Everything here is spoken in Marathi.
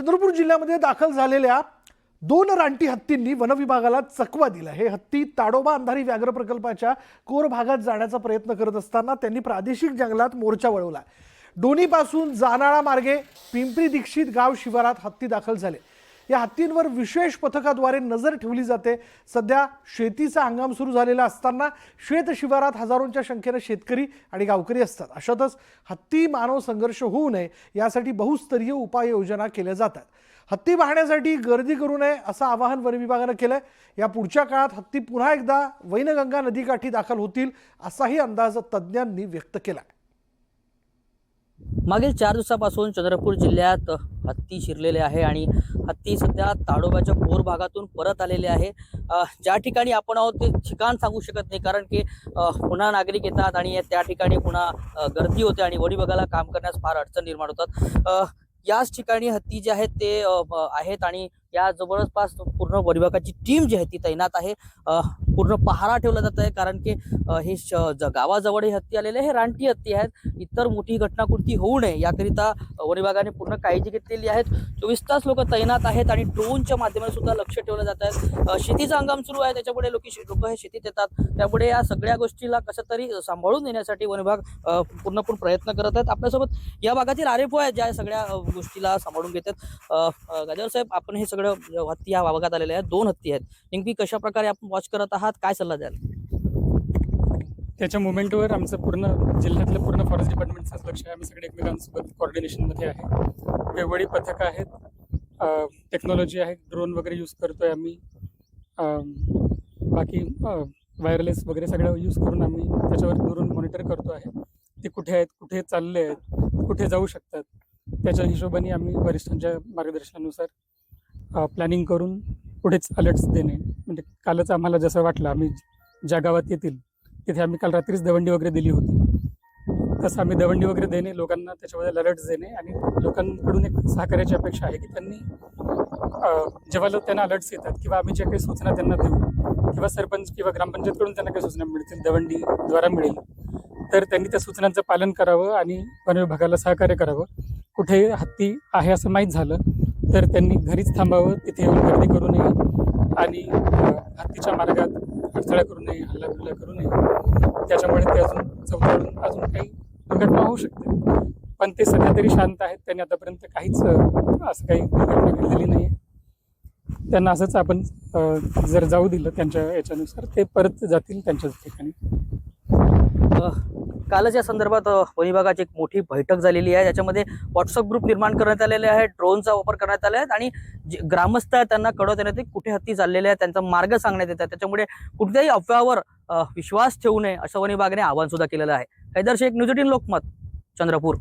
चंद्रपूर जिल्ह्यामध्ये दाखल झालेल्या 2 रानटी हत्तींनी वनविभागाला चकवा दिला। हे हत्ती ताडोबा अंधारी व्याघ्र प्रकल्पाच्या कोर भागात जाण्याचा प्रयत्न करत असताना त्यांनी प्रादेशिक जंगलात मोर्चा वळवला। डोनीपासून जानाळा मार्गे पिंपरी दीक्षित गाव शिवारात हत्ती दाखल झाले। या हत्तींवर विशेष पथकाद्वारे नजर ठेवली जाते। सध्या शेतीचा हंगाम सुरू झालेला असताना शेत शिवारात हजारोंच्या संख्येने शेतकरी आणि गावकरी असतात। अशातच हत्ती मानव संघर्ष होऊ नये यासाठी बहुस्तरीय उपाययोजना केल्या जातात। हत्ती पाहण्यासाठी गर्दी करू नये असं आवाहन वन विभागाने केलंय। या पुढच्या काळात हत्ती पुन्हा एकदा वैनगंगा नदीकाठी दाखल होतील असाही अंदाज तज्ञांनी व्यक्त केला। मागील 4 दिवसापासून चंद्रपूर जिल्ह्यात हत्ती शिरलेले आहे आणि हत्ती सध्या ताडोबाच्या खोर भागातून परत आलेले आहे। ज्या ठिकाणी आपण आहोत ते ठिकाण सांगू शकत नाही, कारण की पुन्हा नागरिक येतात आणि त्या ठिकाणी पुन्हा गर्दी होते आणि वडी बघायला काम करण्यास फार अडचण निर्माण होतात। याच ठिकाणी हत्ती जे आहेत ते आहेत आणि या जवळपास पूर्ण वनविभागाची टीम जी आहे ती तैनात आहे। पूर्ण पहारा ठेवला जात आहे, कारण की हे गावाजवळ हे हत्ती आलेले हे रानटी हत्ती आहेत। इतर मोठी घटनाकृती होऊ नये याकरिता वनविभागाने पूर्ण काळजी घेतलेली आहे। 24 तास लोक तैनात आहेत आणि ड्रोनच्या माध्यमातून सुद्धा लक्ष ठेवलं जात आहे। शेतीचा हंगाम सुरू आहे, त्याच्यामुळे लोक हे शेतीत येतात, त्यामुळे या सगळ्या गोष्टीला कसं तरी सांभाळून नेण्यासाठी वनविभाग पूर्णपणे प्रयत्न करत आहेत। आपल्यासोबत या भागातील आरेफो आहेत ज्या सगळ्या गोष्टीला सांभाळून घेतात। गाजर साहेब, आपण हे सगळं हत्ती या भागात आलेले आहेत, 2 हत्ती आहेत, नेमकी कशा प्रकारे आपण वॉच करत आहात, काय सल्ला द्याल? त्याच्या मुवमेंटवर आमचं पूर्ण जिल्ह्यातलं पूर्ण फॉरेस्ट डिपार्टमेंटचं लक्ष आहे। आम्ही सगळे एकमेकांसोबत कोऑर्डिनेशनमध्ये आहे। वेगवेगळी पथकं आहेत, टेक्नॉलॉजी आहे, ड्रोन वगैरे यूज करतोय आम्ही। बाकी वायरलेस वगैरे सगळं यूज करून आम्ही त्याच्यावर दुरून मॉनिटर करतो आहे। ते कुठे आहेत, कुठे चालले आहेत, कुठे जाऊ शकतात, त्याच्या हिशोबाने आम्ही वरिष्ठांच्या मार्गदर्शनानुसार प्लॅनिंग करून पुढेच अलर्ट्स देणे। म्हणजे कालच आम्हाला जसं वाटलं आम्ही ज्या गावात येतील तिथे आम्ही काल रात्रीच दवंडी वगैरे दिली होती, तसं आम्ही दवंडी वगैरे देणे, लोकांना त्याच्याबद्दल अलर्ट्स देणे आणि लोकांकडून एक सहकार्याची अपेक्षा आहे की त्यांनी जेव्हा त्यांना अलर्ट्स येतात किंवा आम्ही ज्या काही सूचना त्यांना देऊ किंवा सरपंच किंवा ग्रामपंचायतकडून त्यांना काही सूचना मिळतील, दवंडीद्वारा मिळेल, तर त्यांनी त्या सूचनांचं पालन करावं आणि वन विभागाला सहकार्य करावं। कुठे हत्ती आहे असं माहीत झालं तर त्यांनी घरीच थांबावं, तिथे येऊन गर्दी करू नये आणि हत्तीच्या मार्गात अडथळा करू नये, हल्ला करू नये। त्याच्यामुळे ते अजून चौथाळून अजून काही दुर्घटना होऊ शकते, पण ते सध्या तरी शांत आहेत। त्यांनी आतापर्यंत काहीच असं काही दुर्घटना घडलेली नाही आहे। त्यांना असंच आपण जर जाऊ दिलं त्यांच्या याच्यानुसार ते परत जातील त्यांच्याच ठिकाणी। कालच या संदर्भात वन विभागाची एक मोठी बैठक झालेली आहे, ज्याच्यामध्ये व्हॉट्सअप ग्रुप निर्माण करण्यात आलेले आहेत, ड्रोनचा वापर करण्यात आला आहे आणि ग्रामस्थ आहेत त्यांना कळवण्यात येते कुठे हत्ती चाललेले आहेत, त्यांचा मार्ग सांगण्यात येतात। त्याच्यामुळे कुठल्याही अफवावर विश्वास ठेवू नये असं वन विभागाने आवाहन सुद्धा केलेलं आहे। हैदर शेख, न्यूज 18 लोकमत, चंद्रपूर।